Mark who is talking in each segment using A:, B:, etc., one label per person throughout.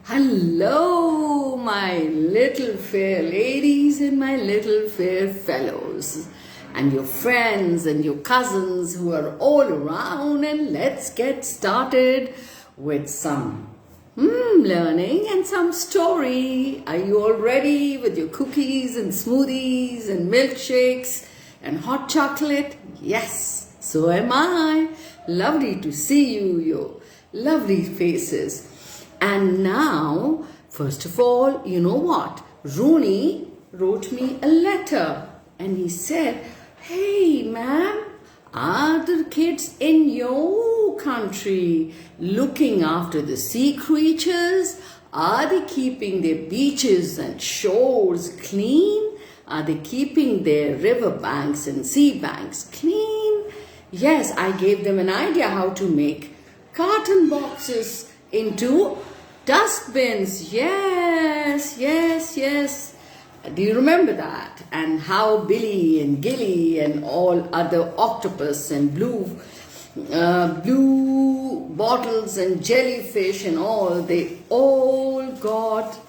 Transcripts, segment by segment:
A: Hello, my little fair ladies and my little fair fellows, and your friends and your cousins who are all around, and let's get started with some learning and some story. Are you all ready with your cookies and smoothies and milkshakes and hot chocolate? Yes, so am I. Lovely to see you, your lovely faces. And now, first of all, you know what? Rooni wrote me a letter and he said, "Hey, ma'am, are the kids in your country looking after the sea creatures? Are they keeping their beaches and shores clean? Are they keeping their river banks and sea banks clean?" Yes, I gave them an idea how to make carton boxes into dustbins. Yes. Do you remember that? And how Billy and Gilly and all other octopus and blue bottles and jellyfish and all, they all got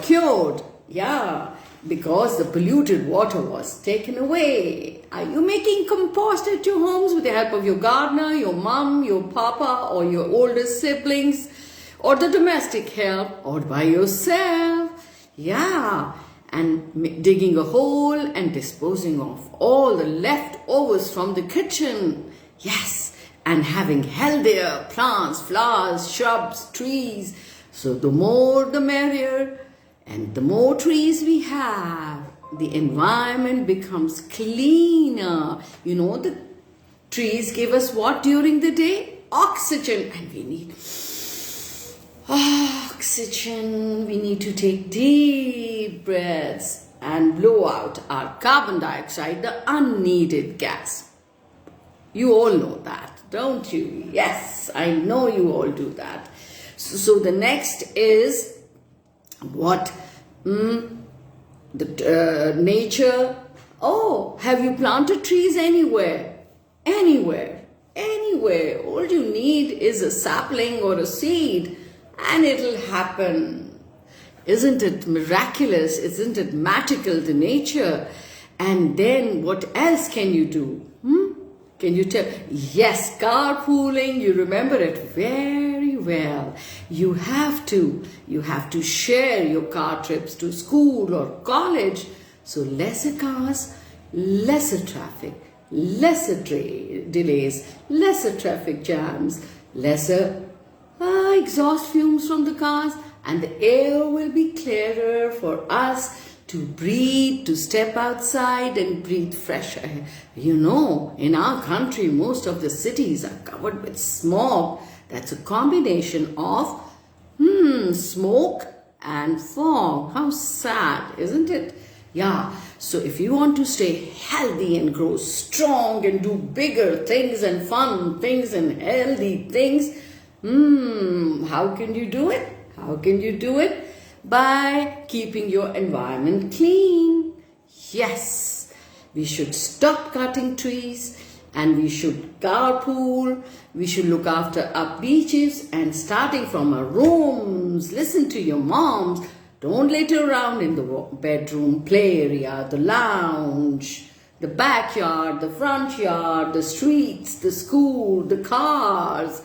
A: cured. Yeah, because the polluted water was taken away. Are you making compost at your homes with the help of your gardener, your mom, your papa, or your older siblings, or the domestic help, or by yourself? Yeah, and digging a hole and disposing of all the leftovers from the kitchen. Yes, and having healthier plants, flowers, shrubs, trees. So the more the merrier. And the more trees we have, the environment becomes cleaner. You know, the trees give us what during the day? Oxygen. And we need oxygen. We need to take deep breaths and blow out our carbon dioxide, the unneeded gas. You all know that, don't you? Yes, I know you all do that. So the next is what nature. Oh, have you planted trees anywhere? Anywhere. All you need is a sapling or a seed and it'll happen. Isn't it miraculous? Isn't it magical, the nature? And then what else can you do? Can you tell? Yes, carpooling, you remember it very well. You have to share your car trips to school or college. So lesser cars, lesser traffic, lesser delays, lesser traffic jams, lesser exhaust fumes from the cars, and the air will be clearer for us to breathe, to step outside and breathe fresh air. You know, in our country, most of the cities are covered with smog. That's a combination of smoke and fog. How sad, isn't it? Yeah, so if you want to stay healthy and grow strong and do bigger things and fun things and healthy things, how can you do it? By keeping your environment clean. Yes, we should stop cutting trees and we should carpool. We should look after our beaches and starting from our rooms. Listen to your moms. Don't litter around in the bedroom, play area, the lounge, the backyard, the front yard, the streets, the school, the cars,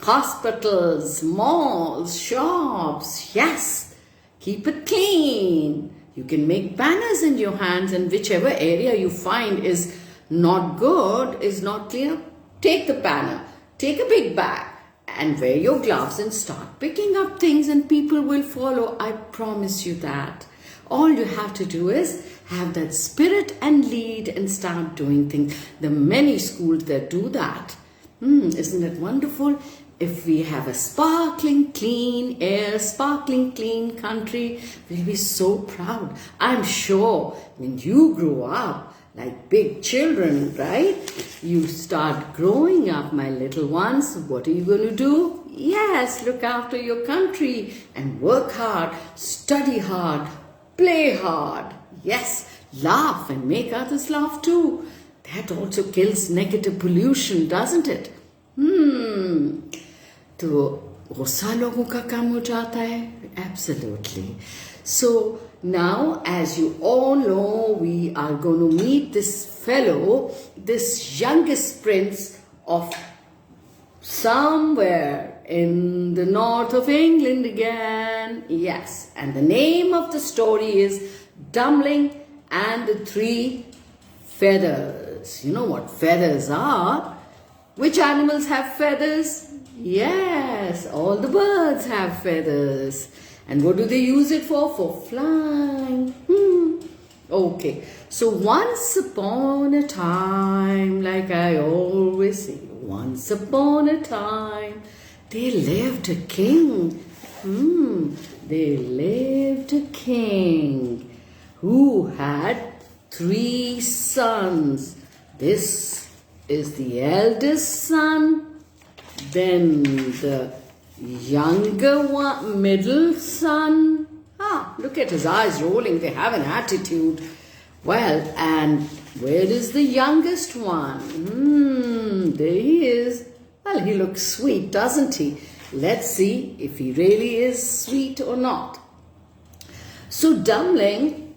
A: hospitals, malls, shops. Yes, keep it clean. You can make banners in your hands, and whichever area you find is not good, is not clear, take the banner, take a big bag and wear your gloves and start picking up things and people will follow. I promise you that. All you have to do is have that spirit and lead and start doing things. There are many schools that do that. Isn't it wonderful? If we have a sparkling clean air, sparkling clean country, we'll be so proud. I'm sure when you grow up like big children, right? You start growing up, my little ones. What are you going to do? Yes, look after your country and work hard, study hard, play hard. Yes, laugh and make others laugh too. That also kills negative pollution, doesn't it? तो गुस्सा लोगों का कम हो जाता है. Absolutely. So now, as you all know, we are going to meet this fellow, this youngest prince of somewhere in the north of England again. Yes, and the name of the story is Dumpling and the Three Feathers. You know what feathers are? Which animals have feathers? Yes, all the birds have feathers. And what do they use it for? For flying. Okay, so once upon a time, like I always say, once upon a time, there lived a king. There lived a king who had 3 sons. This is the eldest son, then the younger one, middle son. Look at his eyes rolling, they have an attitude. Well, and where is the youngest one? There he is. Well, he looks sweet, doesn't he? Let's see if he really is sweet or not. So Dumpling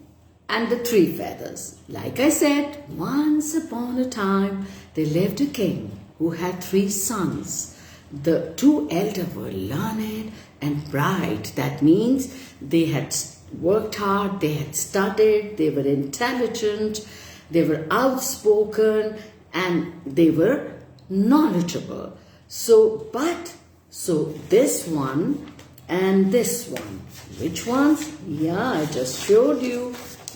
A: and the Three Feathers. Like I said, once upon a time, there lived a king who had 3 sons. The 2 elder were learned and bright. That means they had worked hard, they had studied, they were intelligent, they were outspoken, and they were knowledgeable. So this one and this one. Which ones? Yeah, I just showed you.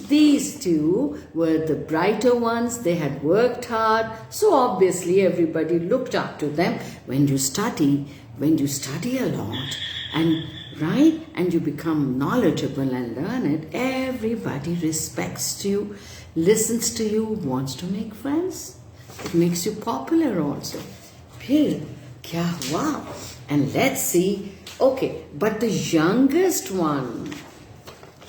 A: These 2 were the brighter ones. They had worked hard. So obviously everybody looked up to them. When you study a lot and you become knowledgeable and learned, everybody respects you, listens to you, wants to make friends. It makes you popular also. Phir kya hua? And let's see. Okay, but the youngest one,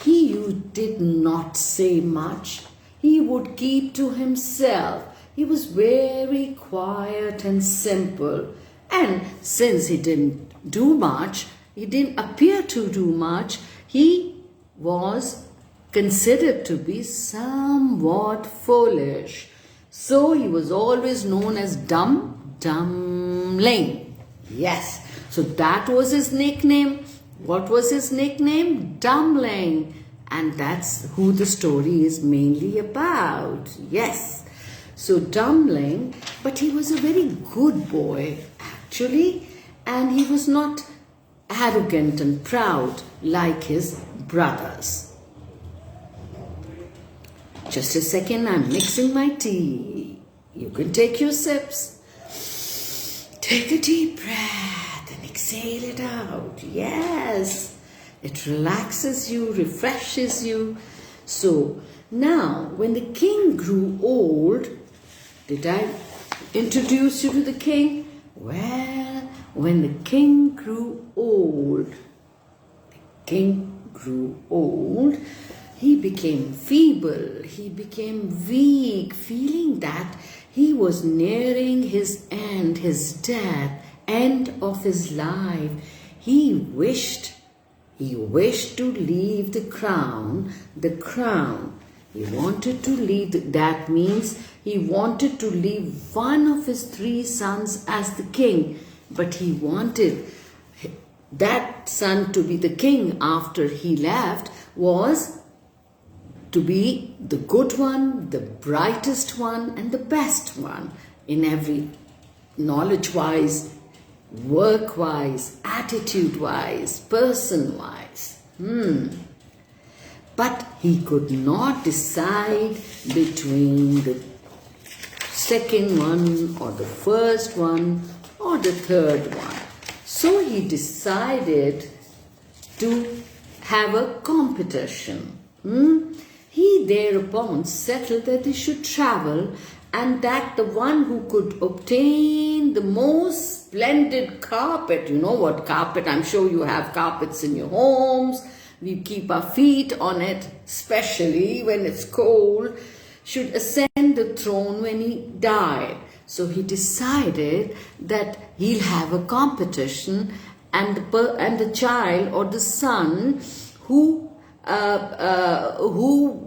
A: he did not say much. He would keep to himself. He was very quiet and simple. And since he didn't do much, he didn't appear to do much, he was considered to be somewhat foolish. So he was always known as Dumpling. Yes, so that was his nickname. What was his nickname? Dumpling. And that's who the story is mainly about. Yes. So Dumpling, but he was a very good boy actually, and he was not arrogant and proud like his brothers. Just a second, I'm mixing my tea. You can take your sips. Take a deep breath and exhale it out. Yes, it relaxes you, refreshes you. So now, when the king grew old, did I introduce you to the king? Well, when the king grew old, he became feeble, he became weak, feeling that he was nearing his end, his death, end of his life. He wished to leave the crown. He wanted to leave, that means he wanted to leave one of his 3 sons as the king, but he wanted that son to be the king after he left, was to be the good one, the brightest one, and the best one in every knowledge-wise, work-wise, attitude-wise, person-wise. But he could not decide between the second one or the first one or the third one. So he decided to have a competition. He thereupon settled that they should travel, and that the one who could obtain the most splendid carpet, you know what carpet, I'm sure you have carpets in your homes, we keep our feet on it, especially when it's cold, should ascend the throne when he died. So he decided that he'll have a competition, and the child or the son who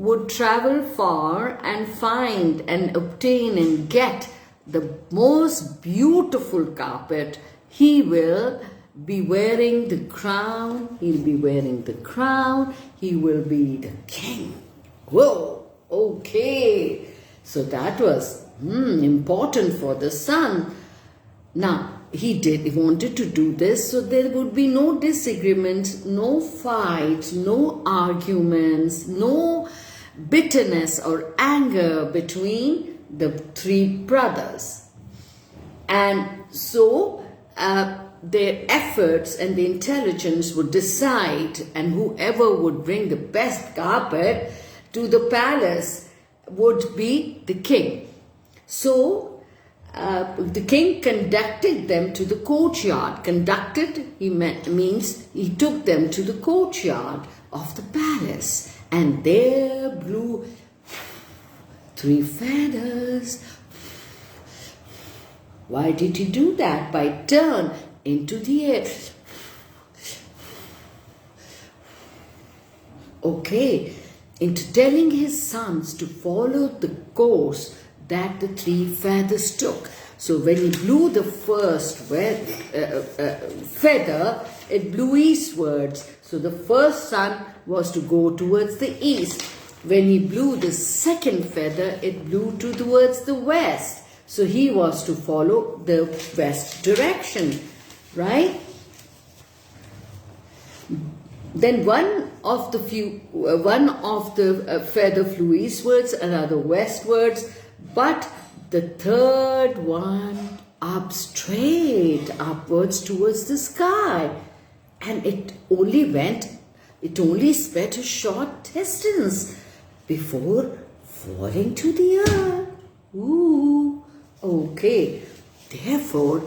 A: would travel far and find and obtain and get the most beautiful carpet, he will be wearing the crown. He'll be wearing the crown. He will be the king. Whoa, okay. So that was important for the son. Now, he wanted to do this so there would be no disagreements, no fights, no arguments, no bitterness or anger between the three brothers. And so their efforts and the intelligence would decide, and whoever would bring the best carpet to the palace would be the king. So the king conducted them to the courtyard. Conducted, means he took them to the courtyard of the palace, and there blew three feathers. Why did he do that? By turn into the air. Okay, into telling his sons to follow the course that the three feathers took. So when he blew the first feather, it blew eastwards. So the first son was to go towards the east. When he blew the second feather, it blew towards the west. So he was to follow the west direction, right? Then one of the feather flew eastwards, another westwards, but the third one up straight upwards towards the sky, and it only sped a short distance before falling to the earth. Ooh, okay. Therefore,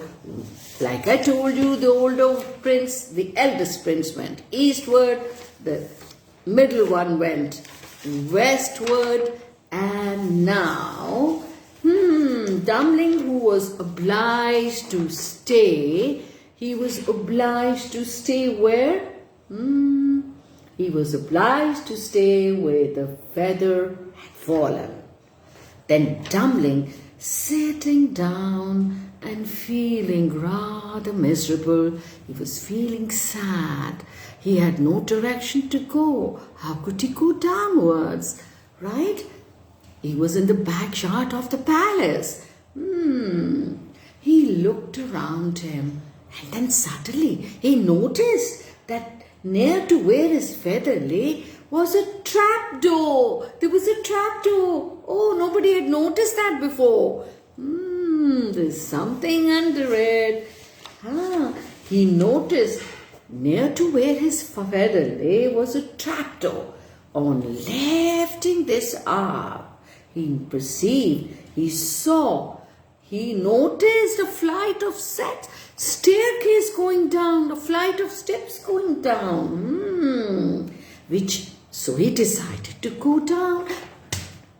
A: like I told you, the eldest prince went eastward, the middle one went westward, and now, Dumpling, who was obliged to stay, he was obliged to stay where? He was obliged to stay where the feather had fallen. Then Dumpling, sitting down and feeling rather miserable, he was feeling sad. He had no direction to go. How could he go downwards? Right? He was in the backyard of the palace. He looked around him, and then suddenly he noticed that near to where his feather lay was a trapdoor. There was a trapdoor. Oh, nobody had noticed that before. There's something under it. He noticed near to where his feather lay was a trapdoor. On lifting this up, he perceived, he saw, he noticed a flight of staircase going down, a flight of steps going down. So he decided to go down,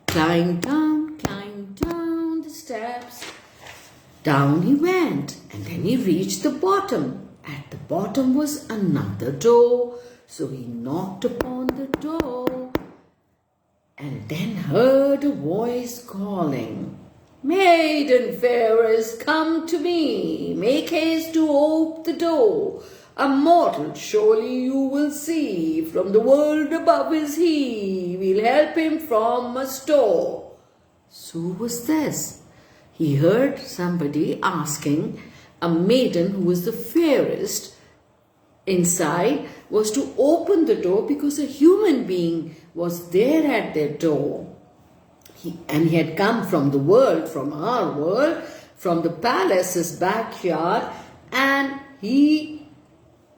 A: climb down the steps. Down he went, and then he reached the bottom. At the bottom was another door. So he knocked upon the door, and then heard a voice calling, "Maiden fairest, come to me, make haste to ope the door. A mortal surely you will see, from the world above is he, we'll help him from a store." So was this. He heard somebody asking a maiden who was the fairest inside was to open the door because a human being was there at their door. He had come from the world, from our world, from the palace's backyard, and he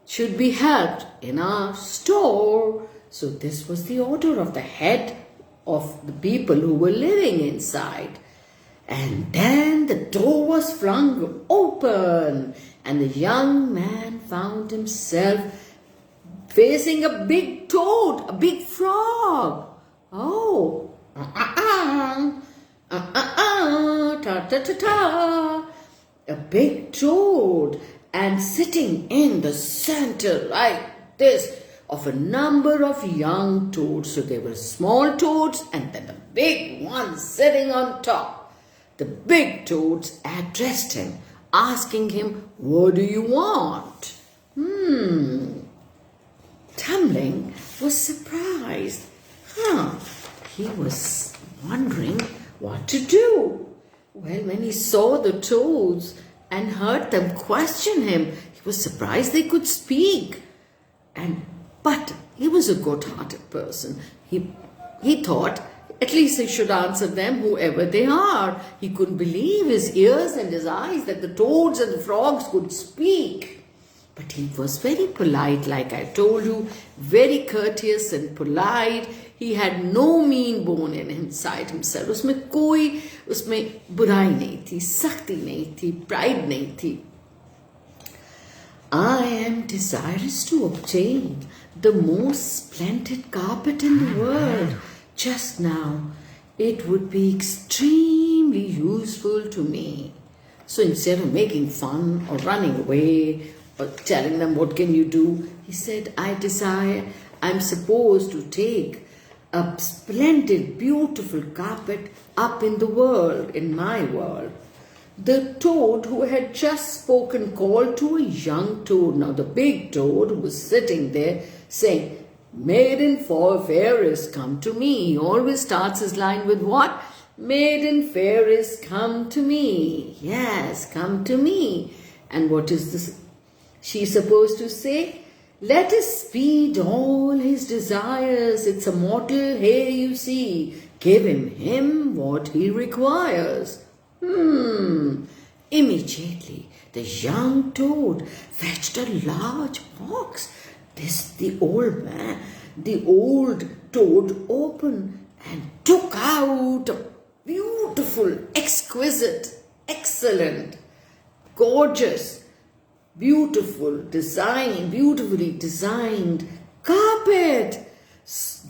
A: should be helped in our store. So this was the order of the head of the people who were living inside. And then the door was flung open, and the young man found himself facing a big toad, a big frog. Oh, ta-ta-ta-ta. A big toad, and sitting in the center like this of a number of young toads. So there were small toads and then the big one sitting on top. The big toads addressed him, asking him, "What do you want?" Tumbling was surprised. He was wondering what to do. Well, when he saw the toads and heard them question him, he was surprised they could speak. But he was a good-hearted person. He thought at least he should answer them, whoever they are. He couldn't believe his ears and his eyes that the toads and the frogs could speak. But he was very polite, like I told you, very courteous and polite. He had no mean bone inside himself. उसमें बुराई नहीं थी, सख्ती नहीं थी, pride नहीं थी. "I am desirous to obtain the most splendid carpet in the world just now. It would be extremely useful to me." So instead of making fun or running away or telling them, "What can you do?" he said, I'm supposed to take a splendid, beautiful carpet up in the world, in my world. The toad who had just spoken called to a young toad. Now the big toad who was sitting there saying, "Maiden fairest, come to me." He always starts his line with what? "Maiden fairest, come to me." Yes, come to me. And what is this? She's supposed to say, "Let us speed all his desires. It's a mortal here you see. Give him what he requires." Immediately, the young toad fetched a large box. The old toad opened and took out a beautiful, exquisite, excellent, gorgeous, beautifully designed carpet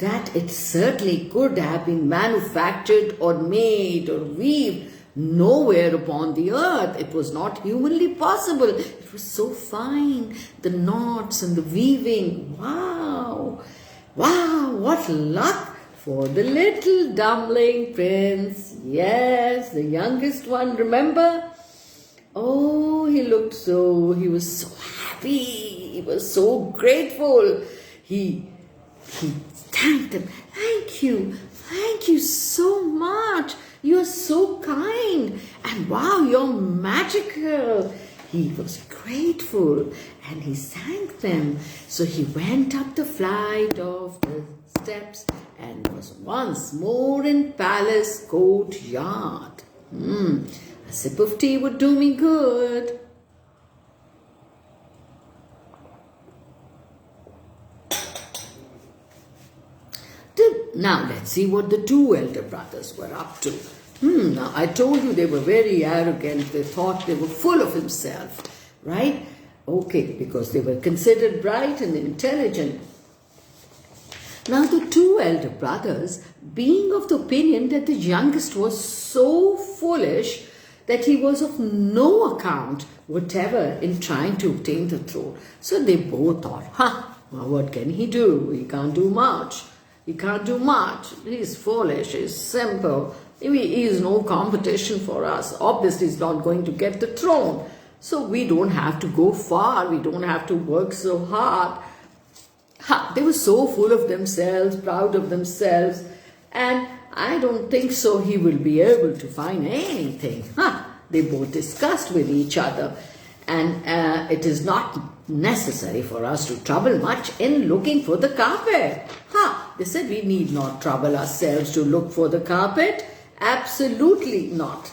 A: that it certainly could have been manufactured or made or weaved nowhere upon the earth. It was not humanly possible. It was so fine, the knots and the weaving. Wow, what luck for the little dumpling prince. Yes, the youngest one, remember? Oh, he was so happy. He was so grateful. He thanked them. Thank you so much. You're so kind. And wow, you're magical. He was grateful and he thanked them. So he went up the flight of the steps and was once more in palace courtyard. A sip of tea would do me good. Now let's see what the two elder brothers were up to. Now I told you they were very arrogant. They thought they were full of themselves, right? Okay, because they were considered bright and intelligent. Now the two elder brothers, being of the opinion that the youngest was so foolish that he was of no account whatever in trying to obtain the throne. So they both thought, well, what can he do? He can't do much. He's foolish, he's simple. He is no competition for us. Obviously, he's not going to get the throne. So we don't have to go far. We don't have to work so hard. They were so full of themselves, proud of themselves. And I don't think so he will be able to find anything. They both discussed with each other. And it is not necessary for us to trouble much in looking for the carpet. They said we need not trouble ourselves to look for the carpet. Absolutely not.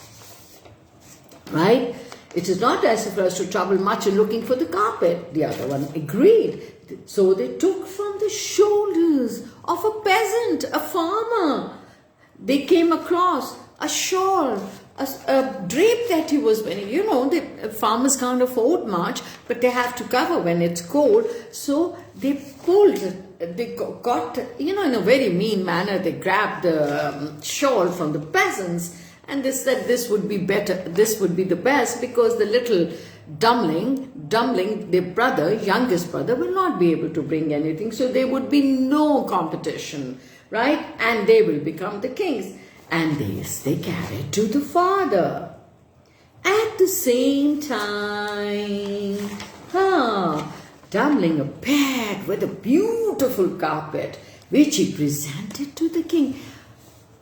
A: Right? It is not necessary for us to trouble much in looking for the carpet. The other one agreed. So they took from the shoulders of a peasant, a farmer. They came across a shawl, a drape that he was wearing. You know, the farmers can't afford much, but they have to cover when it's cold. So they got, in a very mean manner, they grabbed the shawl from the peasants And they said this would be better, this would be the best, because the little dumpling, their brother, youngest brother, will not be able to bring anything. So there would be no competition, right? And they will become the kings. And this they carried to the father. At the same time, Dumpling appeared with a beautiful carpet, which he presented to the king.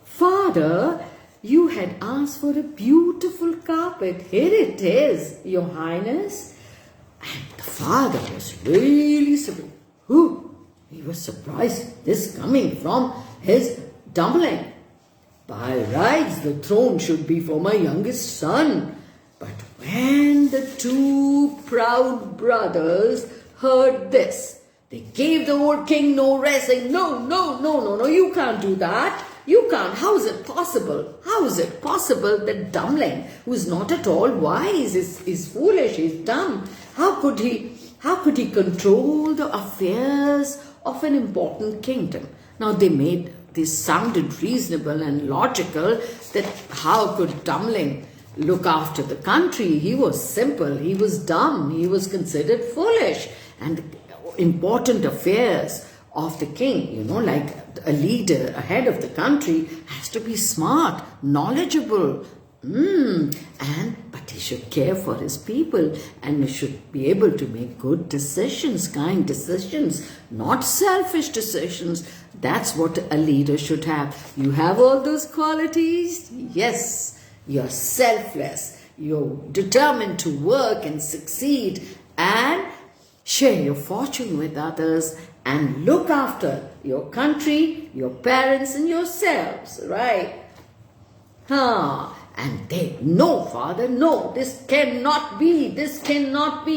A: Father, you had asked for a beautiful carpet. Here it is, your highness. And the father was really surprised. He was surprised, this coming from his dumpling. By rights, the throne should be for my youngest son. But when the two proud brothers heard this, they gave the old king no rest, saying, no, you can't do that. You can't. How is it possible? How is it possible that Dumpling, who is not at all wise, is foolish, is dumb? How could he control the affairs of an important kingdom? Now this sounded reasonable and logical, that how could Dumpling look after the country? He was simple, he was dumb, he was considered foolish. And important affairs of the king, like a leader, a head of the country, has to be smart, knowledgeable, but he should care for his people, and he should be able to make good decisions, kind decisions, not selfish decisions. That's what a leader should have. You have all those qualities? Yes, you're selfless, you're determined to work and succeed and share your fortune with others and look after your country, your parents and yourselves, right? And they, no, father, no, this cannot be.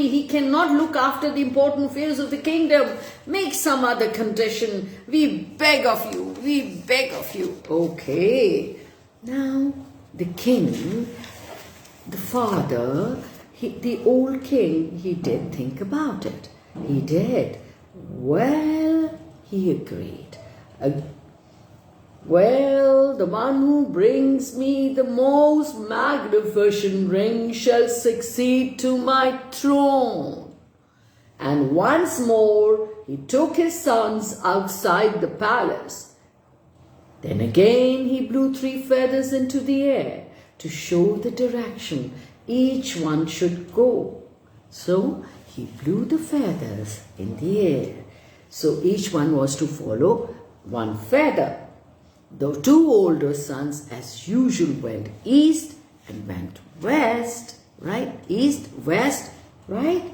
A: He cannot look after the important affairs of the kingdom. Make some other condition. We beg of you. Okay. Now, the king, the father, the old king, he did think about it. He did. Well, he agreed. Well, the one who brings me the most magnificent ring shall succeed to my throne. And once more he took his sons outside the palace. Then again he blew 3 feathers into the air to show the direction each one should go. So he blew the feathers in the air. So each one was to follow 1 feather. The 2 older sons, as usual, went east and went west, right? East, west, right?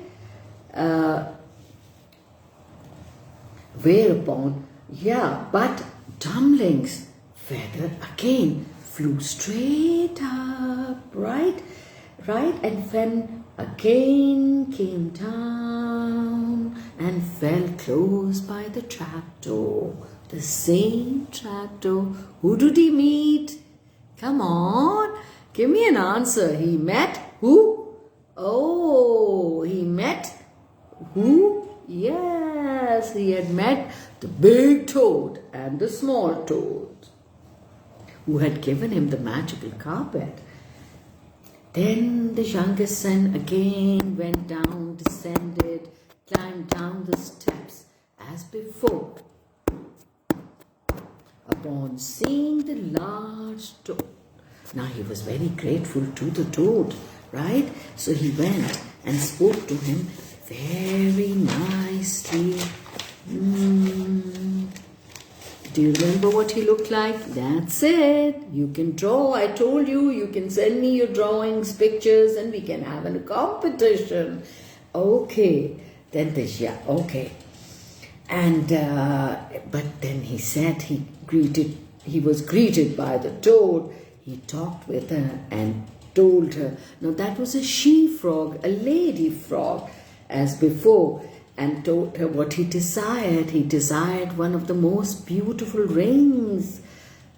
A: But Dumpling's feather again flew straight up, right? And then again came down and fell close by the trapdoor. The same trapdoor. Who did he meet? Come on, give me an answer. He met who? Oh, he met who? Yes, he had met the big toad and the small toad, who had given him the magical carpet. Then the youngest son again went down, descended, climbed down the steps as before. Upon seeing the large toad, now he was very grateful to the toad, right? So he went and spoke to him very nicely. Do you remember what he looked like? That's it. You can draw. I told you, you can send me your drawings, pictures, and we can have a competition. Okay. Then okay. And, but then he said he was greeted by the toad. He talked with her and told her. Now that was a she-frog, a lady frog, as before, and told her what he desired. He desired one of the most beautiful rings.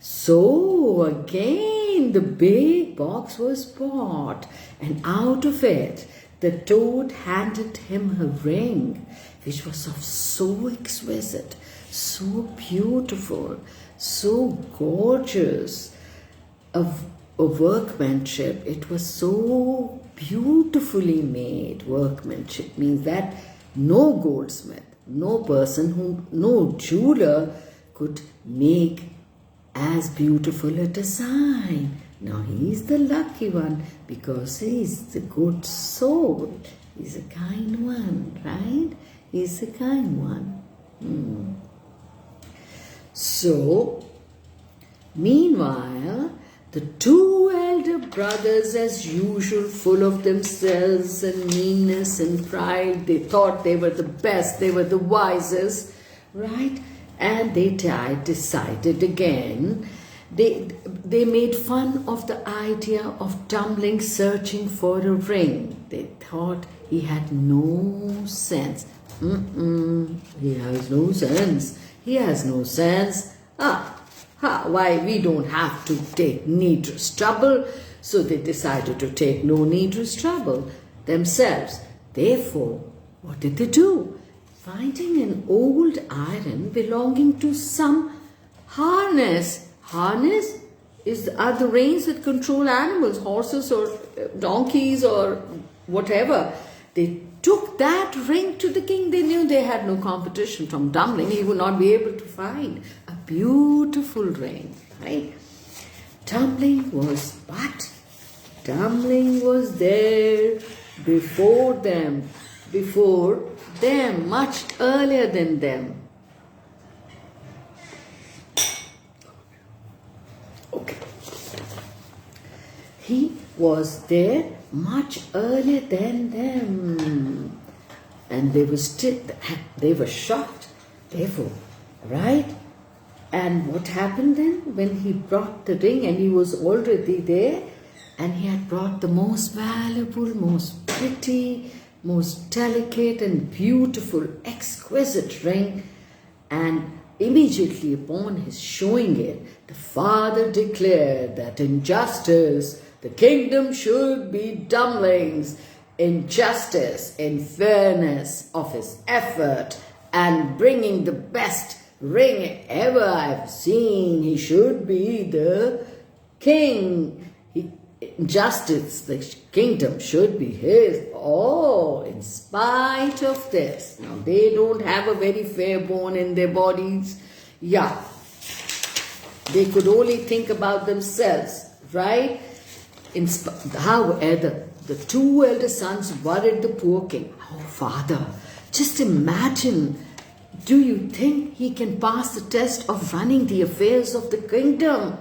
A: So again, the big box was brought, and out of it, the toad handed him her ring, which was of so exquisite, so beautiful, so gorgeous, workmanship. It was so beautifully made. Workmanship means that no goldsmith, no person no jeweler could make as beautiful a design. Now he's the lucky one because he's the good soul. He's a kind one, right? He's a kind one. So, meanwhile, the two elder brothers, as usual, full of themselves and meanness and pride, they thought they were the best, they were the wisest, right? And they decided again. They made fun of the idea of Dumpling searching for a ring. They thought he had no sense. He has no sense. He has no sense. Why, we don't have to take needless trouble. So they decided to take no needless trouble themselves. Therefore, what did they do? Finding an old iron belonging to some harness. Harness are the reins that control animals, horses or donkeys or whatever. They took that ring to the king. They knew they had no competition from Dumpling. He would not be able to find a beautiful ring, right? Dumpling was what? Dumpling was there before them, much earlier than them. Okay. He was there much earlier than them. And they were shocked, therefore, right? And what happened then? When he brought the ring and he was already there, and he had brought the most valuable, most pretty, most delicate and beautiful, exquisite ring, and immediately upon his showing it, the father declared that in justice, the kingdom should be Dumpling's, in justice, in fairness of his effort, and bringing the best ring ever I've seen. He should be the king. In justice, the kingdom should be his. Oh, in spite of this. Now, they don't have a very fair bone in their bodies. Yeah. They could only think about themselves, right? However, the two elder sons worried the poor king. Oh, father, just imagine. Do you think he can pass the test of running the affairs of the kingdom?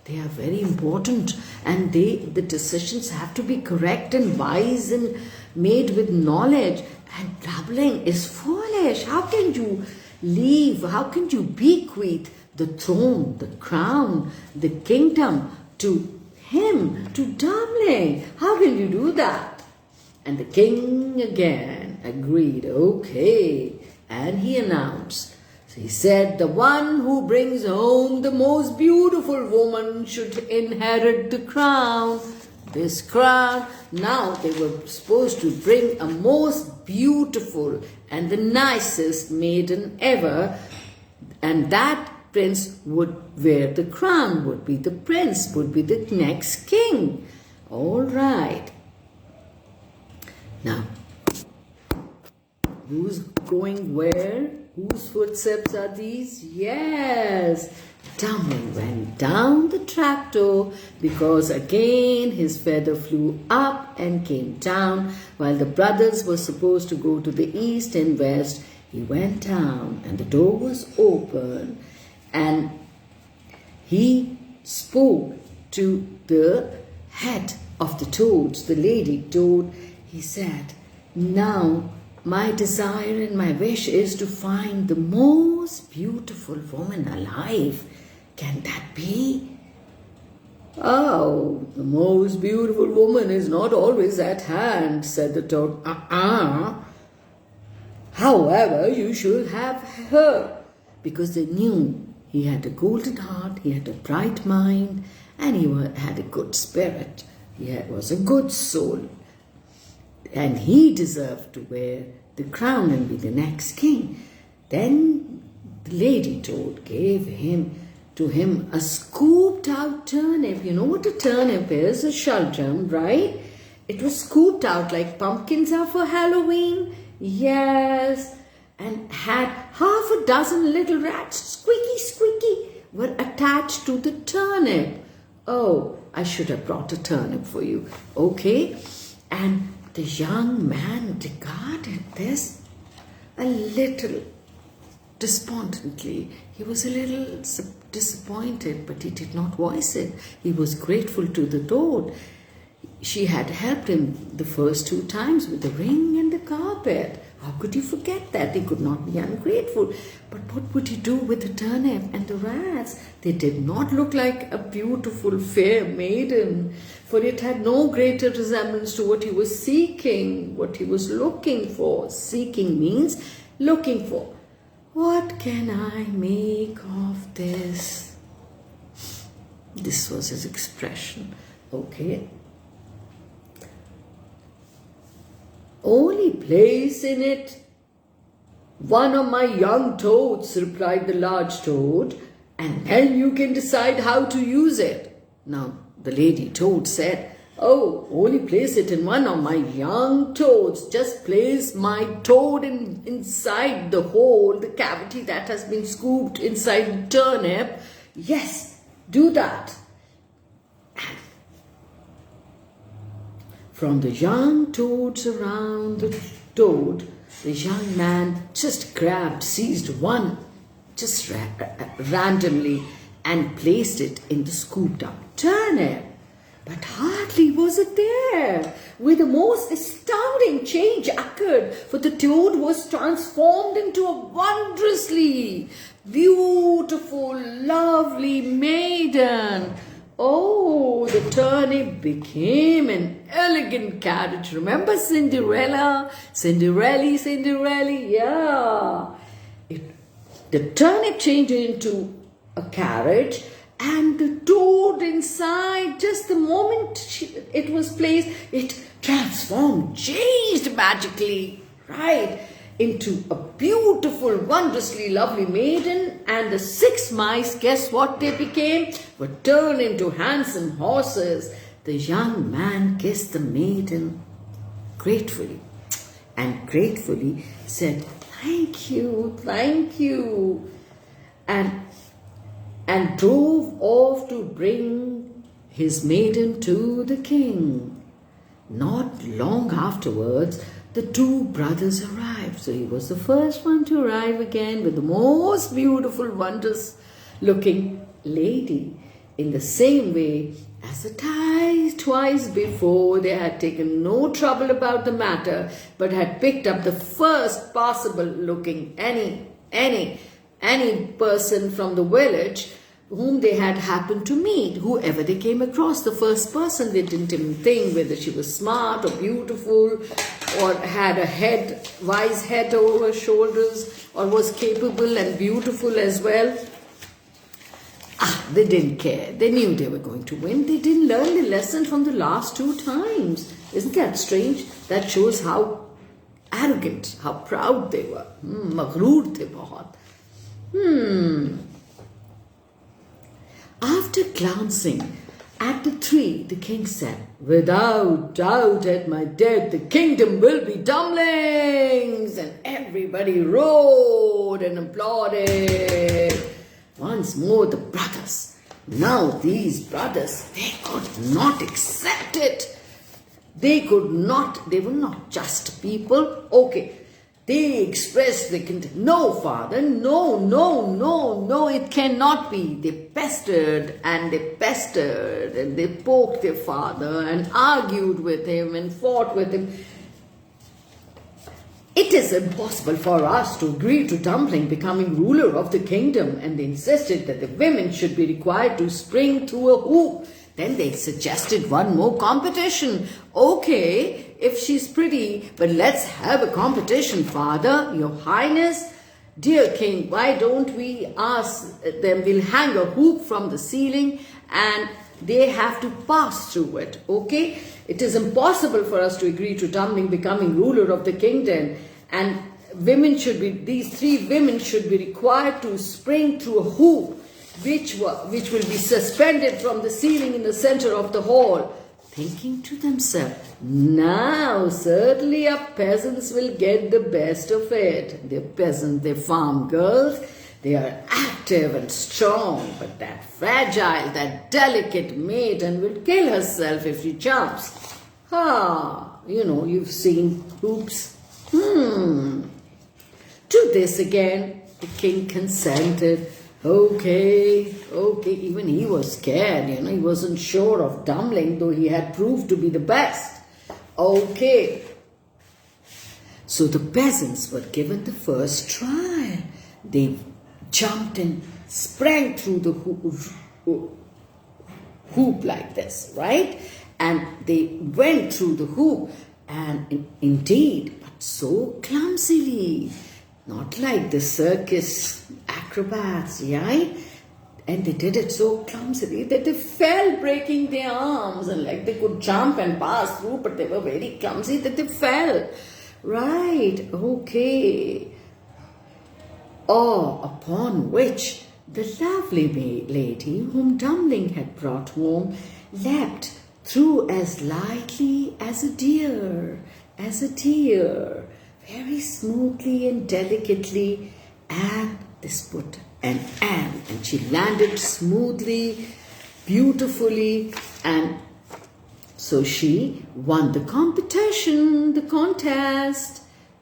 A: They are very important, and the decisions have to be correct and wise and made with knowledge. And Dumpling is foolish. How can you leave? How can you bequeath the throne, the crown, the kingdom to him, to Dumpling? How can you do that? And the king again agreed. Okay. And he announced, he said, the one who brings home the most beautiful woman should inherit the crown. This crown, now they were supposed to bring a most beautiful and the nicest maiden ever, and that prince would wear the crown, would be the prince, would be the next king. All right. Now, who's going where? Whose footsteps are these? Yes, Dumpling went down the trapdoor because again his feather flew up and came down. While the brothers were supposed to go to the east and west, he went down and the door was open, and he spoke to the head of the toads, the lady toad. He said, now my desire and my wish is to find the most beautiful woman alive. Can that be? Oh, the most beautiful woman is not always at hand, said the toad. However, you should have her, because they knew he had a golden heart, he had a bright mind, and he had a good spirit. He was a good soul. And he deserved to wear the crown and be the next king. Then the lady toad gave him to him a scooped out turnip. You know what a turnip is? A shaljam, right? It was scooped out like pumpkins are for Halloween. Yes. And had half a dozen little rats, squeaky, squeaky, were attached to the turnip. Oh, I should have brought a turnip for you. Okay. And the young man regarded this a little despondently. He was a little disappointed, but he did not voice it. He was grateful to the toad. She had helped him the first 2 times with the ring and the carpet. How could he forget that? He could not be ungrateful. But what would he do with the turnip and the rats? They did not look like a beautiful, fair maiden, for it had no greater resemblance to what he was seeking, what he was looking for. Seeking means looking for. What can I make of this? This was his expression. Okay. Only place in it one of my young toads, replied the large toad, and then you can decide how to use it. Now, the lady toad said, oh, only place it in one of my young toads. Just place my toad inside the hole, the cavity that has been scooped inside the turnip. Yes, do that. From the young toads around the toad, the young man just seized one, just randomly, and placed it in the scooped up turnip. But hardly was it there, where the most astounding change occurred, for the toad was transformed into a wondrously beautiful, lovely maiden. Oh, the turnip became an elegant carriage. Remember Cinderella? Cinderella, yeah. The turnip changed into a carriage, and the toad inside, just the moment it was placed, it transformed, changed magically, right, into a beautiful, wondrously lovely maiden. And the 6 mice, guess what they became? Were turned into handsome horses. The young man kissed the maiden gratefully, and gratefully said, thank you, and drove off to bring his maiden to the king. Not long afterwards, the 2 brothers arrived. So he was the first one to arrive again with the most beautiful, wondrous looking lady. In the same way as twice before, they had taken no trouble about the matter, but had picked up the first possible looking any person from the village whom they had happened to meet. Whoever they came across, the first person, they didn't even think whether she was smart or beautiful, or had a wise head over her shoulders, or was capable and beautiful as well. They didn't care. They knew they were going to win. They didn't learn the lesson from the last 2 times. Isn't that strange? That shows how arrogant, how proud they were. Maghroor the bahut. After glancing at the 3, the king said, without doubt, at my death, the kingdom will be dumplings. And everybody roared and applauded. Once more, the brothers. Now these brothers, they could not accept it. They were not just people. Okay. They expressed no, father, no, it cannot be. They pestered and they poked their father and argued with him and fought with him. It is impossible for us to agree to Dumpling becoming ruler of the kingdom, and they insisted that the women should be required to spring through a hoop. Then they suggested one more competition. Okay, if she's pretty, but let's have a competition, Father, Your Highness. Dear King, why don't we ask them? We'll hang a hoop from the ceiling and they have to pass through it, okay? It is impossible for us to agree to Dumpling becoming ruler of the kingdom, and these 3 women should be required to spring through a hoop. which will be suspended from the ceiling in the center of the hall, thinking to themselves, now certainly our peasants will get the best of it. The peasants, the farm girls, they are active and strong, but that fragile, that delicate maiden will kill herself if she jumps. You've seen hoops. To this again, the king consented. Okay, even he was scared, he wasn't sure of Dumpling, though he had proved to be the best. Okay. So the peasants were given the first try. They jumped and sprang through the hoop like this, right? And they went through the hoop, and indeed, but so clumsily. Not like the circus acrobats, right? And they did it so clumsily that they fell, breaking their arms, and like they could jump and pass through, but they were very clumsy that they fell. Right, okay. Upon which the lovely lady whom Dumpling had brought home leapt through as lightly as a deer, very smoothly and delicately, and this put an and she landed smoothly, beautifully, and so she won the contest.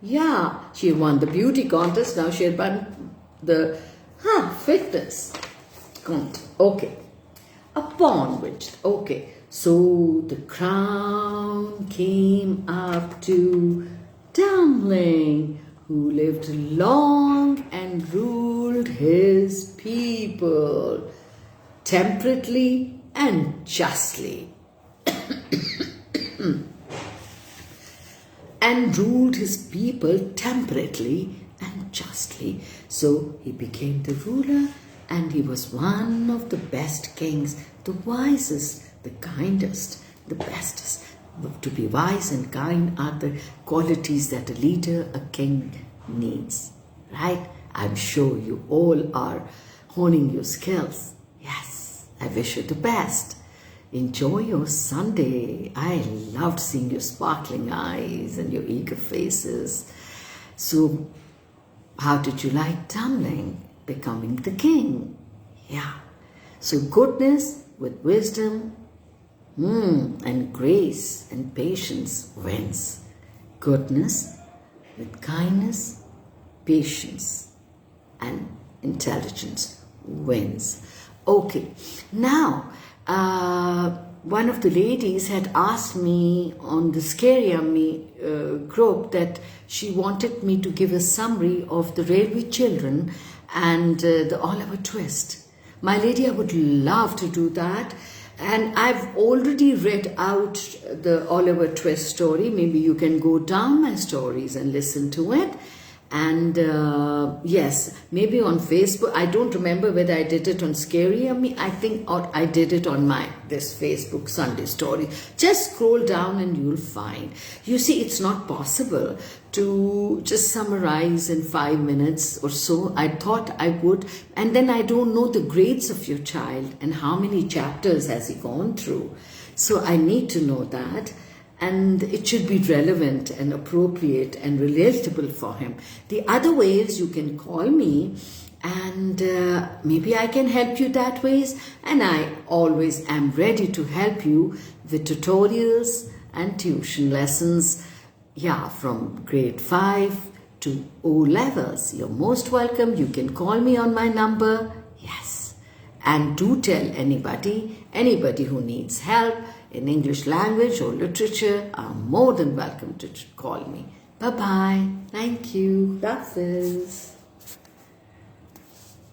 A: Yeah, she won the beauty contest. Now she had won the fitness contest. Okay. Upon which, so the crown came up to Dumpling, who lived long and ruled his people temperately and justly. And ruled his people temperately and justly. So he became the ruler, and he was one of the best kings, the wisest, the kindest, the bestest. To be wise and kind are the qualities that a leader, a king needs, right? I'm sure you all are honing your skills. Yes, I wish you the best. Enjoy your Sunday. I loved seeing your sparkling eyes and your eager faces. So, how did you like Dumpling becoming the king? Yeah. So, goodness with wisdom, and grace and patience wins. Goodness with kindness, patience, and intelligence wins. Okay, now one of the ladies had asked me on the Scary Me group that she wanted me to give a summary of the Railway Children and the Oliver Twist. My lady, I would love to do that. And I've already read out the Oliver Twist story. Maybe you can go down my stories and listen to it. And yes, maybe on Facebook. I don't remember whether I did it on Scary Me. I think I did it on this Facebook Sunday story. Just scroll down and you'll find. You see, it's not possible to just summarize in 5 minutes or so. I thought I would, and then I don't know the grades of your child and how many chapters has he gone through. So I need to know that, and it should be relevant and appropriate and relatable for him. The other way is you can call me, and maybe I can help you that ways, and I always am ready to help you with tutorials and tuition lessons. Yeah, from grade 5 to O levels. You're most welcome. You can call me on my number. Yes. And do tell anybody who needs help in English language or literature are more than welcome to call me. Bye-bye. Thank you. Hafiz.